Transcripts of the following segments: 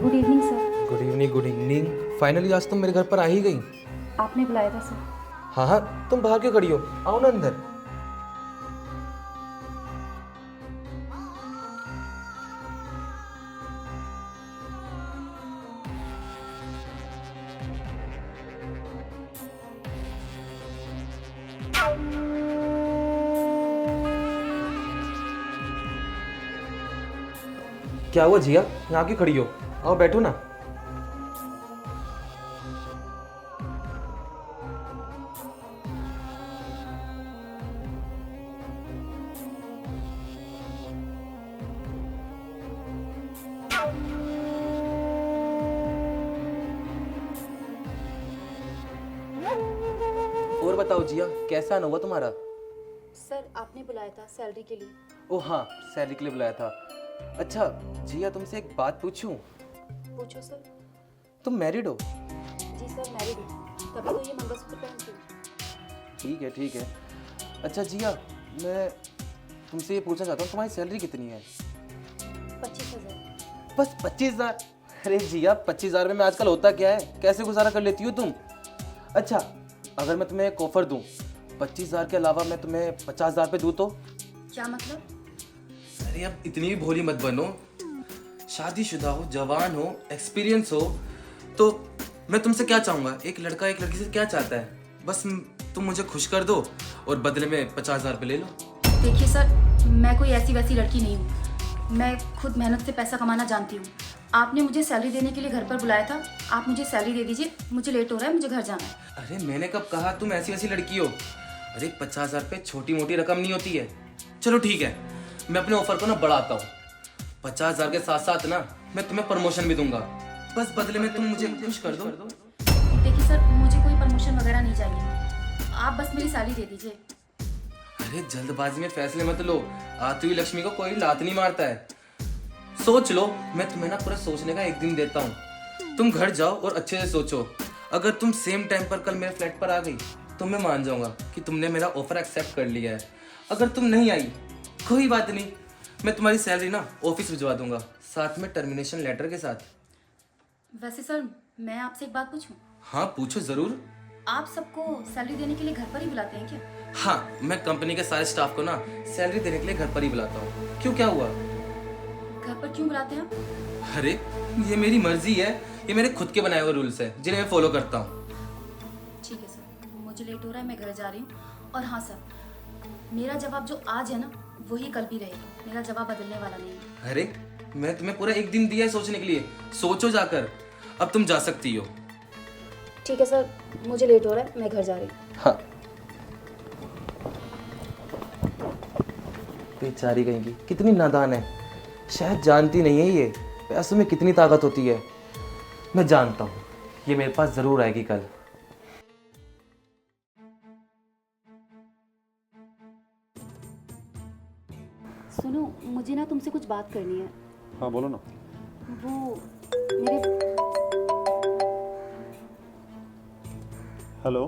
Good evening sir. Good evening, good evening. Finally आज तुम मेरे घर पर आ ही गई। आपने बुलाया था सर। हाँ हाँ, तुम बाहर क्यों खड़ी हो? आओ ना अंदर। क्या हुआ जिया, यहाँ क्यों खड़ी हो? आओ बैठो ना। और बताओ जिया, कैसा आना हुआ तुम्हारा? सर आपने बुलाया था सैलरी के लिए। ओह हाँ, सैलरी के लिए बुलाया था। अच्छा जिया, तुमसे एक बात पूछूं? पूछो सर। तुम मैरिड हो? जी सर मैरिड हूँ, तभी तो ये मंगलसूत्र पहनती हूँ। ठीक है ठीक है। अच्छा जिया, मैं तुमसे ये पूछना चाहता हूँ, तुम्हारी सैलरी कितनी है? 25,000। बस 25,000? अरे जिया, 25,000 में आजकल होता क्या है, कैसे गुजारा कर लेती हो तुम? अच्छा, अगर मैं तुम्हें एक ऑफर दूं, 25,000 के अलावा मैं तुम्हें 50,000 पे दूं तो? क्या मतलब? अरे अब इतनी भी भोली मत बनो। शादीशुदा हो, जवान हो, एक्सपीरियंस हो, तो मैं तुमसे क्या चाहूंगा? एक लड़का एक लड़की से क्या चाहता है? बस तुम मुझे खुश कर दो और बदले में 50,000 पे ले लो। देखिए सर, मैं कोई ऐसी वैसी लड़की नहीं हूँ। मैं खुद मेहनत से पैसा कमाना जानती हूँ। आपने मुझे सैलरी देने के लिए घर पर बुलाया था, आप मुझे सैलरी दे दीजिए। मुझे लेट हो रहा है, मुझे घर जाना है। अरे मैंने कब कहा तुम ऐसी वैसी लड़की हो? अरे 50,000 पे छोटी मोटी रकम नहीं होती है। चलो ठीक है, मैं अपने ऑफर को ना बढ़ाता हूँ। 50,000 के साथ साथ ना मैं तुम्हें प्रमोशन भी दूंगा। बस बदले में तुम मुझे खुश कर दो। देखिए सर, मुझे कोई प्रमोशन वगैरह नहीं चाहिए, आप बस मेरी सैलरी दे दीजिए। अरे जल्दबाजी में फैसले मत लो, आती हुई लक्ष्मी को कोई लात नहीं मारता है। सोच लो, मैं तुम्हें ना पूरा सोचने का एक दिन देता हूँ। तुम घर जाओ और अच्छे से सोचो। अगर तुम सेम टाइम पर कल मेरे फ्लैट पर आ गई तो मैं मान जाऊंगा कि तुमने मेरा ऑफर एक्सेप्ट कर लिया है। अगर तुम नहीं आई, कोई बात नहीं, मैं तुम्हारी सैलरी ना ऑफिस भिजवा दूंगा, साथ में टर्मिनेशन लेटर के साथ। वैसे सर, मैं आपसे एक बात पूछूं? हाँ पूछो जरूर। आप सबको सैलरी देने के लिए घर पर ही बुलाते हैं क्या? हाँ, मैं कंपनी के सारे स्टाफ को ना सैलरी देने के लिए घर पर ही बुलाता हूँ। क्यों, क्या हुआ? घर पर क्यों बुलाते हैं आप? अरे ये मेरी मर्जी है, ये मेरे खुद के बनाए हुए रूल्स है जिन्हें मैं फॉलो करता हूँ। ठीक है सर, मुझे लेट हो रहा है, मैं घर जा रही हूँ। और हाँ सर, मेरा जवाब जो आज है ना, वही कल भी रहेगा। मेरा जवाब बदलने वाला नहीं है। अरे मैं तुम्हें पूरा एक दिन दिया है सोचने के लिए, सोचो जाकर। अब तुम जा सकती हो। ठीक है सर, मुझे लेट हो रहा है, मैं घर जा रही हूँ। हाँ, बेचारी कहेंगी, कितनी नादान है, शायद जानती नहीं है ये पैसों में कितनी ताकत होती है। मैं जानता हूँ ये मेरे पास जरूर आएगी कल। सुनो, मुझे ना तुमसे कुछ बात करनी है। हाँ बोलो ना। वो मेरे हेलो।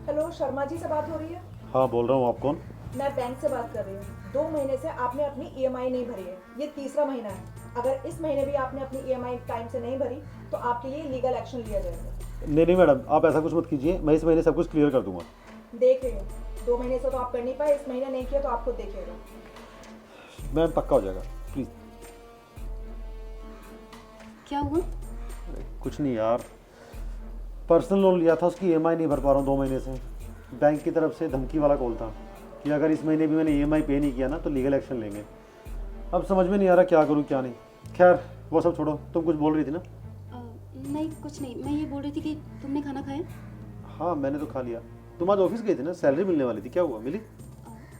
हेलो, शर्मा जी से बात हो रही है? हाँ बोल रहा हूँ, आप कौन? मैं बैंक से बात कर रही हूँ। 2 महीने से आपने अपनी ईएमआई नहीं भरी है, ये तीसरा महीना है। अगर इस महीने भी आपने अपनी ईएमआई टाइम से नहीं भरी तो आपके लिए लीगल एक्शन लिया जाएगा। नहीं नहीं मैडम, आप ऐसा कुछ मत कीजिए, मैं इस महीने सब कुछ क्लियर कर दूंगा। देख रही हूँ, 2 महीने से तो आप कर नहीं पाए, इस महीने नहीं किया तो आप खुद देखिएगा। मैम पक्का हो जाएगा, प्लीज़। क्या हुआ? कुछ नहीं यार, पर्सनल लोन लिया था, उसकी ईएमआई नहीं भर पा रहा हूँ 2 महीने से। बैंक की तरफ से धमकी वाला कॉल था कि अगर इस महीने भी मैंने ईएमआई पे नहीं किया ना तो लीगल एक्शन लेंगे। अब समझ में नहीं आ रहा क्या करूँ क्या नहीं। खैर वो सब छोड़ो, तुम कुछ बोल रही थी ना? नहीं कुछ नहीं, मैं ये बोल रही थी कि तुमने खाना खाया? हाँ मैंने तो खा लिया। तुम आज ऑफिस गई थी ना, सैलरी मिलने वाली थी, क्या हुआ, मिली?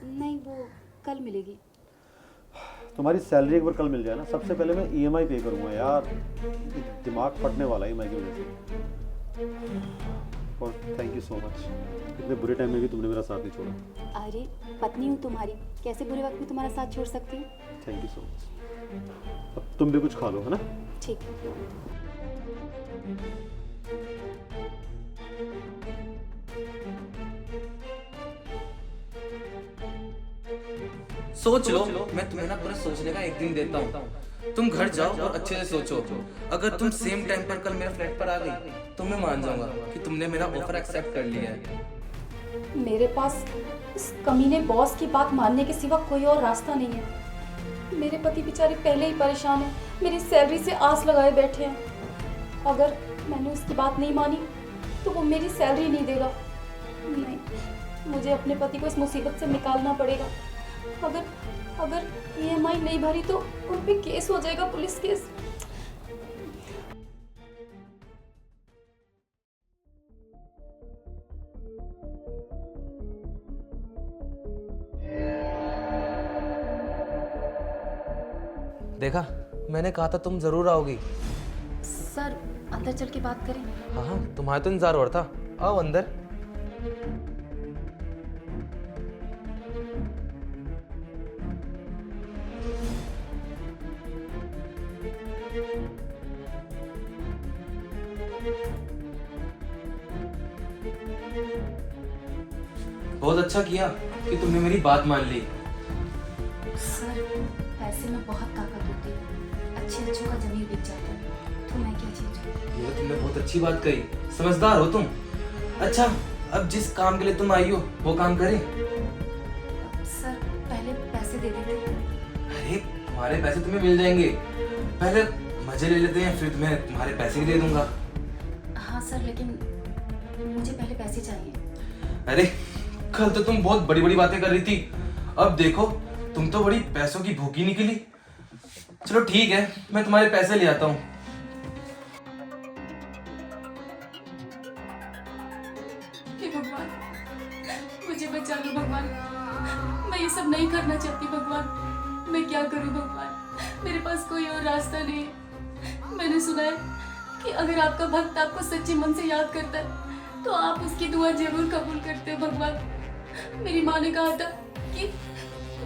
नहीं, वो कल मिलेगी। तुम्हारी सैलरी एक बार कल मिल जाए ना, सबसे पहले मैं ईएमआई पे करूँगा यार। दिमाग फटने वाला है ईएमआई की वजह से। और थैंक यू सो मच, इतने बुरे टाइम में भी तुमने मेरा साथ नहीं छोड़ा। अरे पत्नी हूँ तुम्हारी, कैसे बुरे वक्त में तुम्हारा साथ छोड़ सकती हूँ? Thank you so much. अब तुम भी कुछ खा लो, है ना? ठीक है। सोच लो, मैं तुम्हें ना पूरा सोचने का एक दिन देता हूँ। तुम घर जाओ और अच्छे से सोचो। अगर तुम सेम टाइम पर कल मेरे फ्लैट पर आ गई तो मैं मान जाऊंगा कि तुमने मेरा ऑफर एक्सेप्ट कर लिया है। मेरे पास इस कमीने बॉस की बात मानने के सिवा कोई और रास्ता नहीं है। मेरे पति बेचारे पहले ही परेशान हैं, मेरी सैलरी से आस लगाए बैठे हैं। अगर मैंने उसकी बात नहीं मानी तो वो मेरी सैलरी नहीं देगा। नहीं, मुझे अपने पति को इस मुसीबत से निकालना पड़ेगा। अगर EMI नहीं भरी तो उन पे केस हो जाएगा, पुलिस केस। देखा, मैंने कहा था तुम जरूर आओगी। सर अंदर चल के बात करें। हाँ हाँ, तुम्हारा तो इंतजार हो रहा था, आओ अंदर। बहुत अच्छा किया कि तुमने मेरी बात मान ली। सर पैसे में बहुत ताकत होती है, अच्छे अच्छों का जमीन बिक जाता है, तो मैं क्या चीज। ये तुमने बहुत अच्छी बात कही, समझदार हो तुम। अच्छा, अब जिस काम के लिए तुम आई हो वो काम करें। सर पहले पैसे दे देते। अरे तुम्हारे पैसे तुम्हें मिल जाएंगे, पहले मजे ले लेते हैं, फिर तुम्हें तुम्हारे पैसे भी दे दूंगा। हाँ सर, लेकिन मुझे पहले पैसे चाहिए। अरे कल तो तुम बहुत बड़ी बड़ी बातें कर रही थी, अब देखो तुम तो बड़ी पैसों की भूखी निकली। चलो ठीक है, मैं तुम्हारे पैसे ले आता हूँ। हे भगवान, मुझे बचा लो भगवान, मैं ये सब नहीं करना चाहती भगवान। मैं क्या करूं भगवान, मेरे पास कोई और रास्ता नहीं है। मैंने सुना है कि अगर आपका भक्त आपको सच्चे मन से याद करता है तो आप उसकी दुआ जरूर कबूल करते हो भगवान। मेरी माँ ने कहा था कि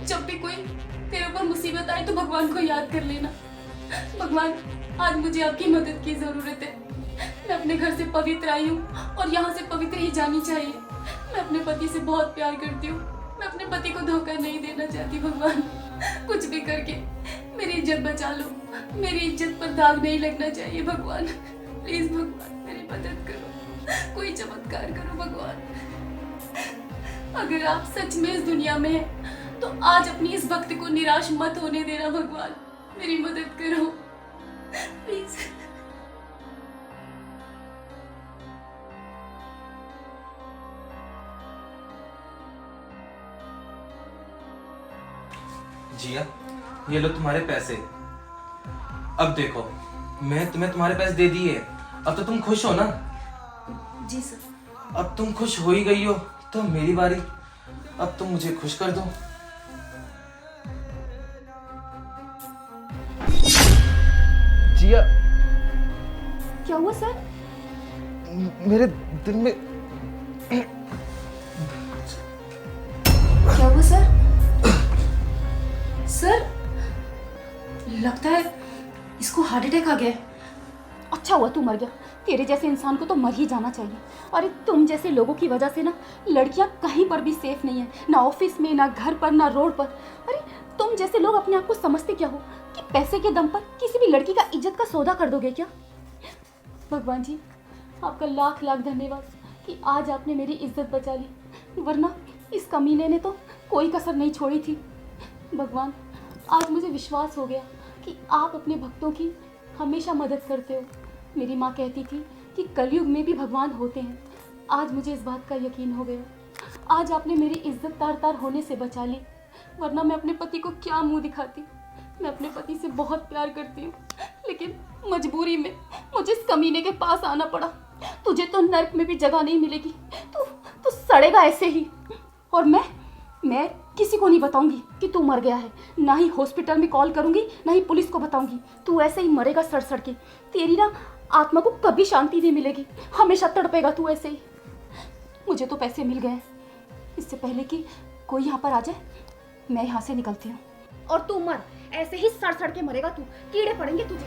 जब भी कोई तेरे ऊपर मुसीबत आए तो भगवान को याद कर लेना। भगवान, आज मुझे आपकी मदद की जरूरत है। मैं अपने घर से पवित्र आई हूँ और यहाँ से पवित्र ही जानी चाहिए। मैं अपने पति से बहुत प्यार करती हूँ, मैं अपने पति को धोखा नहीं देना चाहती। भगवान, कुछ भी करके मेरी इज्जत बचा लो, मेरी इज्जत पर दाग नहीं लगना चाहिए। भगवान प्लीज भगवान मेरी मदद करो, कोई चमत्कार करो भगवान। अगर आप सच में इस दुनिया में हैं तो आज अपनी इस भक्त को निराश मत होने देना। भगवान मेरी मदद करो प्लीज। जिया, ये लो तुम्हारे पैसे। अब देखो, मैं तुम्हें तुम्हारे पैसे दे दिए, अब तो तुम खुश हो ना? जी सर। अब तुम खुश हो ही गई हो तो मेरी बारी, अब तुम मुझे खुश कर दो। जिया, क्या हुआ सर? मेरे दिल में क्या हुआ सर? सर लगता है इसको हार्ट अटैक आ गया है। अच्छा हुआ तू मर गया, तेरे जैसे इंसान को तो मर ही जाना चाहिए। अरे तुम जैसे लोगों की वजह से ना लड़कियां कहीं पर भी सेफ नहीं है, ना ऑफिस में, ना घर पर, ना रोड पर। अरे तुम जैसे लोग अपने आप को समझते क्या हो कि पैसे के दम पर किसी भी लड़की का इज्जत का सौदा कर दोगे क्या? भगवान जी आपका लाख लाख धन्यवाद कि आज आपने मेरी इज्जत बचा ली, वरना इस कमीने ने तो कोई कसर नहीं छोड़ी थी। भगवान आज मुझे विश्वास हो गया कि आप अपने भक्तों की हमेशा मदद करते हो। मेरी माँ कहती थी कि कलयुग में भी भगवान होते हैं। आज मुझे इस बात का यकीन हो गया। आज आपने मेरी इज्जत तार तार होने से बचा ली, वरना मैं अपने पति को क्या मुंह दिखाती। मैं अपने पति से बहुत प्यार करती हूँ, लेकिन मजबूरी में मुझे इस कमीने के पास आना पड़ा। तुझे तो नर्क में भी जगह नहीं मिलेगी, तू सड़ेगा ऐसे ही। और मैं किसी को नहीं बताऊंगी कि तू मर गया है, ना ही हॉस्पिटल में कॉल करूंगी, ना ही पुलिस को बताऊंगी। तू ऐसे ही मरेगा सड़ सड़ के। तेरी ना आत्मा को कभी शांति नहीं मिलेगी, हमेशा तड़पेगा तू ऐसे ही। मुझे तो पैसे मिल गए, इससे पहले कि कोई यहाँ पर आ जाए मैं यहाँ से निकलती हूँ। और तू मर, ऐसे ही सड़ सड़ के मरेगा तू, कीड़े पड़ेंगे तुझे।